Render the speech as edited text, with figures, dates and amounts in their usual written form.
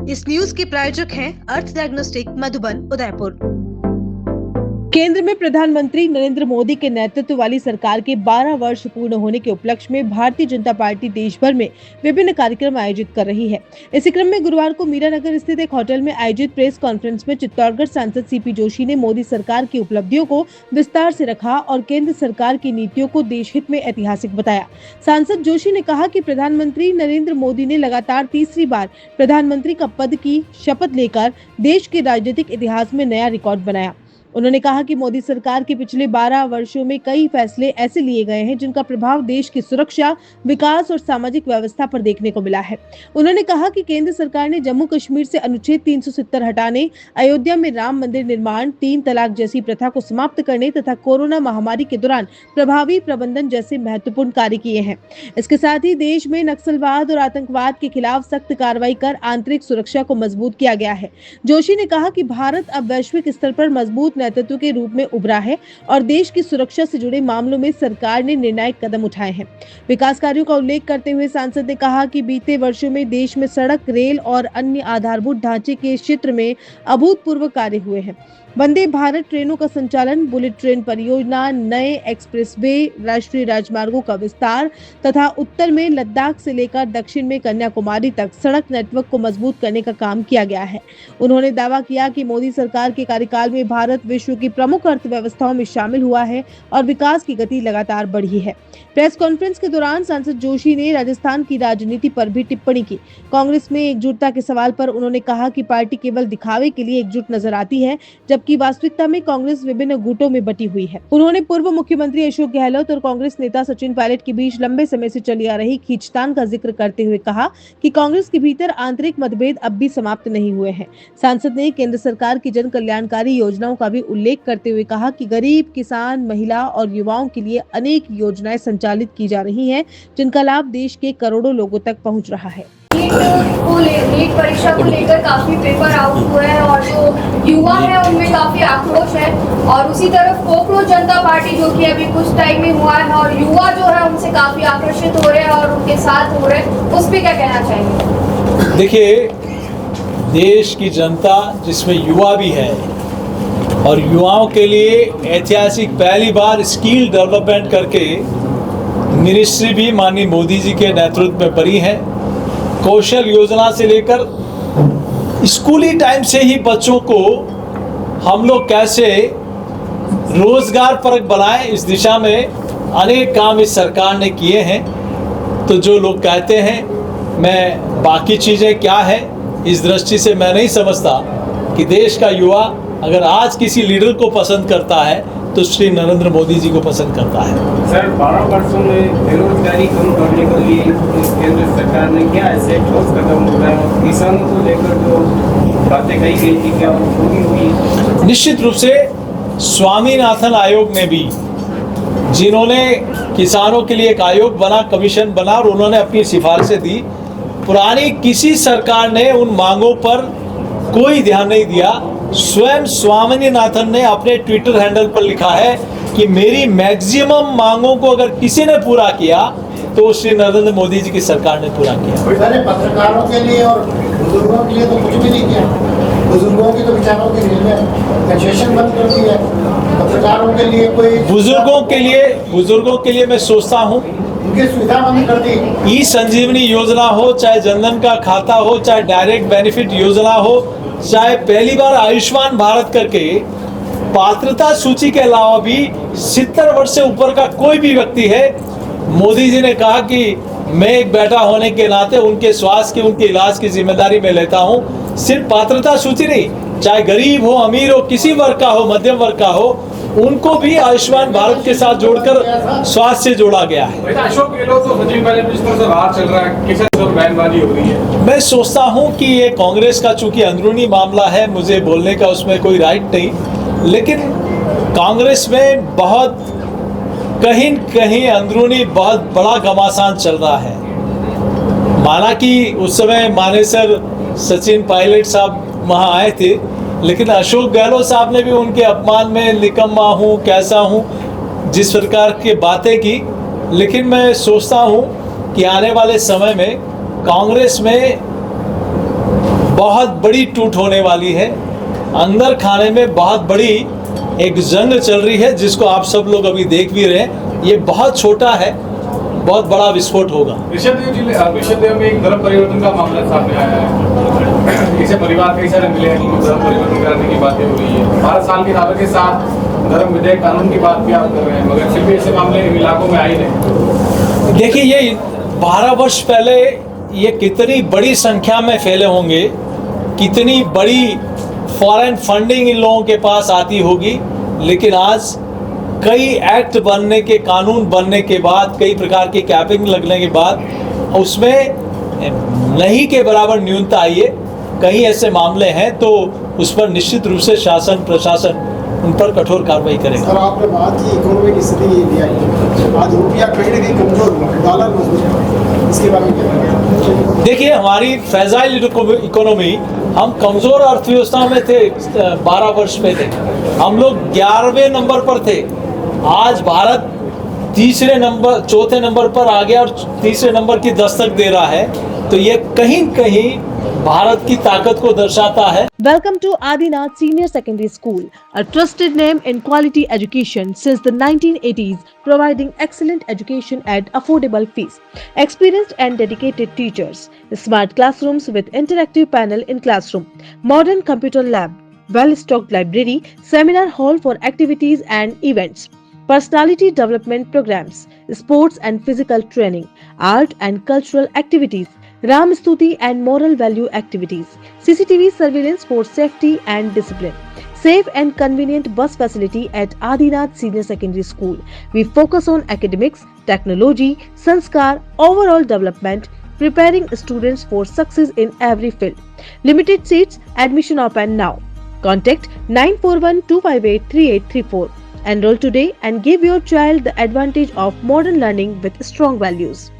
इस न्यूज के प्रायोजक हैं अर्थ डायग्नोस्टिक मधुबन उदयपुर। केंद्र में प्रधानमंत्री नरेंद्र मोदी के नेतृत्व वाली सरकार के 12 वर्ष पूर्ण होने के उपलक्ष्य में भारतीय जनता पार्टी देश भर में विभिन्न कार्यक्रम आयोजित कर रही है। इसी क्रम में गुरुवार को मीरानगर स्थित एक होटल में आयोजित प्रेस कॉन्फ्रेंस में चित्तौड़गढ़ सांसद सीपी जोशी ने मोदी सरकार की उपलब्धियों को विस्तार से रखा और केंद्र सरकार की नीतियों को देश हित में ऐतिहासिक बताया। सांसद जोशी ने कहा कि प्रधानमंत्री नरेंद्र मोदी ने लगातार तीसरी बार प्रधानमंत्री का पद की शपथ लेकर देश के राजनीतिक इतिहास में नया रिकॉर्ड बनाया। उन्होंने कहा कि मोदी सरकार के पिछले 12 वर्षों में कई फैसले ऐसे लिए गए हैं जिनका प्रभाव देश की सुरक्षा, विकास और सामाजिक व्यवस्था पर देखने को मिला है। उन्होंने कहा कि केंद्र सरकार ने जम्मू कश्मीर से अनुच्छेद 370 हटाने, अयोध्या में राम मंदिर निर्माण, 3 तलाक जैसी प्रथा को समाप्त करने तथा कोरोना महामारी के दौरान प्रभावी प्रबंधन जैसे महत्वपूर्ण कार्य किए हैं। इसके साथ ही देश में नक्सलवाद और आतंकवाद के खिलाफ सख्त कार्रवाई कर आंतरिक सुरक्षा को मजबूत किया गया है। जोशी ने कहा कि भारत अब वैश्विक स्तर पर मजबूत नेतृत्व के रूप में उभरा है और देश की सुरक्षा से जुड़े मामलों में सरकार ने निर्णायक कदम उठाए हैं। विकास कार्यों का उल्लेख करते हुए सांसद ने कहा कि बीते वर्षों में देश में सड़क, रेल और अन्य आधारभूत ढांचे के क्षेत्र में अभूतपूर्व कार्य हुए हैं। वंदे भारत ट्रेनों का संचालन, बुलेट ट्रेन परियोजना, नए एक्सप्रेसवे, राष्ट्रीय राजमार्गों का विस्तार तथा उत्तर में लद्दाख से लेकर दक्षिण में कन्याकुमारी तक सड़क नेटवर्क को मजबूत करने का काम किया गया है। उन्होंने दावा किया कि मोदी सरकार के कार्यकाल में भारत विश्व की प्रमुख अर्थव्यवस्थाओं में शामिल हुआ है और विकास की गति लगातार बढ़ी है। प्रेस कॉन्फ्रेंस के दौरान सांसद जोशी ने राजस्थान की राजनीति पर भी टिप्पणी की। कांग्रेस में एकजुटता के सवाल पर उन्होंने कहा कि पार्टी केवल दिखावे के लिए एकजुट नजर आती है, जबकि वास्तविकता में कांग्रेस विभिन्न गुटों में बटी हुई है। उन्होंने पूर्व मुख्यमंत्री अशोक गहलोत और कांग्रेस नेता सचिन पायलट के बीच लंबे समय से चली आ रही खींचतान का जिक्र करते हुए कहा कि कांग्रेस के भीतर आंतरिक मतभेद अब भी समाप्त नहीं हुए हैं। सांसद ने केंद्र सरकार की जन कल्याणकारी योजनाओं का भी उल्लेख करते हुए कहा कि गरीब, किसान, महिला और युवाओं के लिए अनेक योजनाएं संचालित की जा रही हैं, जिनका लाभ देश के करोड़ों लोगों तक पहुंच रहा है। नीट परीक्षा को लेकर काफी पेपर आउट हुए हैं और जो युवा है उनमें काफी आक्रोश है और उसी तरफ कोकरोच जनता पार्टी जो कि अभी कुछ टाइम में हुआ है और युवा जो है उनसे काफी आकर्षित हो रहे हैं और उनके साथ हो रहे हैं, उस पर क्या कहना चाहेंगे? देखिए, देश की जनता जिसमें युवा भी है और युवाओं के लिए ऐतिहासिक पहली बार स्किल डेवलपमेंट करके मिनिस्ट्री भी माननीय मोदी जी के नेतृत्व में बनी है। कौशल योजना से लेकर स्कूली टाइम से ही बच्चों को हम लोग कैसे रोजगार परक बनाएं, इस दिशा में अनेक काम इस सरकार ने किए हैं। तो जो लोग कहते हैं मैं बाकी चीज़ें क्या है, इस दृष्टि से मैं नहीं समझता कि देश का युवा अगर आज किसी लीडर को पसंद करता है तो श्री नरेंद्र मोदी जी को पसंद करता है। सर, 12 वर्षों में बेरोजगारी कम करने के लिए केंद्र सरकार ने क्या ऐसे ठोस कदम उठाए और किसानों को लेकर जो बातें कही गई थी क्या वो पूरी हुई? निश्चित रूप से स्वामीनाथन आयोग ने भी, जिन्होंने किसानों के लिए एक आयोग बना, कमीशन बना और उन्होंने अपनी सिफारिशें दी, पुरानी किसी सरकार ने उन मांगों पर कोई ध्यान नहीं दिया। स्वयं स्वामीनाथन ने अपने ट्विटर हैंडल पर लिखा है कि मेरी मैक्सिमम मांगों को अगर किसी ने पूरा किया तो श्री नरेंद्र मोदी जी की सरकार ने पूरा किया। पत्रकारों के लिए और बुजुर्गों के लिए तो कुछ भी नहीं किया। बुजुर्गों की तो बेचारों की कंसेशन बंद कर दी है। पत्रकारों के लिए कोई बुजुर्गों के लिए मैं सोचता हूँ उनकी सुविधा बंद कर दी। ई संजीवनी योजना हो, चाहे जनधन का खाता हो, चाहे डायरेक्ट बेनिफिट योजना हो, चाहे पहली बार आयुष्मान भारत करके पात्रता सूची के अलावा भी 70 वर्ष से ऊपर का कोई भी व्यक्ति है, मोदी जी ने कहा कि मैं एक बेटा होने के नाते उनके स्वास्थ्य की, उनके इलाज की जिम्मेदारी मैं लेता हूं। सिर्फ पात्रता सूची नहीं, चाहे गरीब हो, अमीर हो, किसी वर्ग का हो, मध्यम वर्ग का हो, उनको भी आयुष्मान भारत के साथ जोड़कर स्वास्थ्य से जोड़ा गया है। अशोक गहलोत तो सचिन पायलट बिस्तर से बाहर चल रहा है, किसान और बयानबाजी हो रही है। मैं सोचता हूं कि ये कांग्रेस का चूंकि अंदरूनी मामला है, मुझे बोलने का उसमें कोई राइट नहीं, लेकिन कांग्रेस में बहुत कहीं कहीं अंदरूनी बहुत बड़ा घमासान चल रहा है। माना कि उस समय मानेसर सचिन पायलट साहब वहाँ आए थे, लेकिन अशोक गहलोत साहब ने भी उनके अपमान में निकम्मा हूँ, कैसा हूँ, जिस प्रकार की बातें की। लेकिन मैं सोचता हूँ कि आने वाले समय में कांग्रेस में बहुत बड़ी टूट होने वाली है। अंदर खाने में बहुत बड़ी एक जंग चल रही है, जिसको आप सब लोग अभी देख भी रहे हैं। ये बहुत छोटा है, बहुत बड़ा विस्फोट होगा। ऋषभदेव में एक धर्म परिवर्तन का मामला सामने आया है। इसे परिवार कई सारे मिले हैं कि धर्म परिवर्तन कराने की बातें हो रही है। 12 साल के दावे के साथ धर्म विधेयक कानून की बात भी आप कर रहे हैं, मगर फिर भी ऐसे मामले इन इलाकों में आई नहीं। देखिए, ये 12 वर्ष पहले ये कितनी बड़ी संख्या में फैले होंगे, कितनी बड़ी फॉरेन फंडिंग इन लोगों के पास आती होगी, लेकिन आज कई एक्ट बनने के, कानून बनने के बाद, कई प्रकार की कैपिंग लगने के बाद उसमें नहीं के बराबर न्यूनता आई है। कई ऐसे मामले हैं तो उस पर निश्चित रूप से शासन प्रशासन उन पर कठोर कार्रवाई करेगा। सर, आपने बात की इकोनॉमी की स्थिति ये आई है, आज रुपया कहीं ना कहीं कमजोर हुआ, डॉलर मजबूत है, इसके बारे में क्या? देखिए, हमारी फ्रेजाइल इकोनॉमी, हम कमजोर अर्थव्यवस्था में थे 12 वर्ष में थे, हम लोग 11वें नंबर पर थे। आज भारत तीसरे नंबर, चौथे नंबर पर आ गया और तीसरे नंबर की दस्तक दे रहा है, तो ये कहीं कहीं भारत की ताकत को दर्शाता है। Welcome to Adinath Senior Secondary School, a trusted name in quality education since the 1980s, providing excellent education at affordable fees. Experienced and dedicated teachers, smart classrooms with interactive panel in classroom, modern computer lab, well-stocked library, seminar hall for activities and events, personality development programs, sports and physical training, art and cultural activities, Ram Stuti and moral value activities, CCTV surveillance for safety and discipline, safe and convenient bus facility at Adinath Senior Secondary School. We focus on academics, technology, sanskar, overall development, preparing students for success in every field. Limited seats, admission open now. Contact 9412583834. Enroll today and give your child the advantage of modern learning with strong values.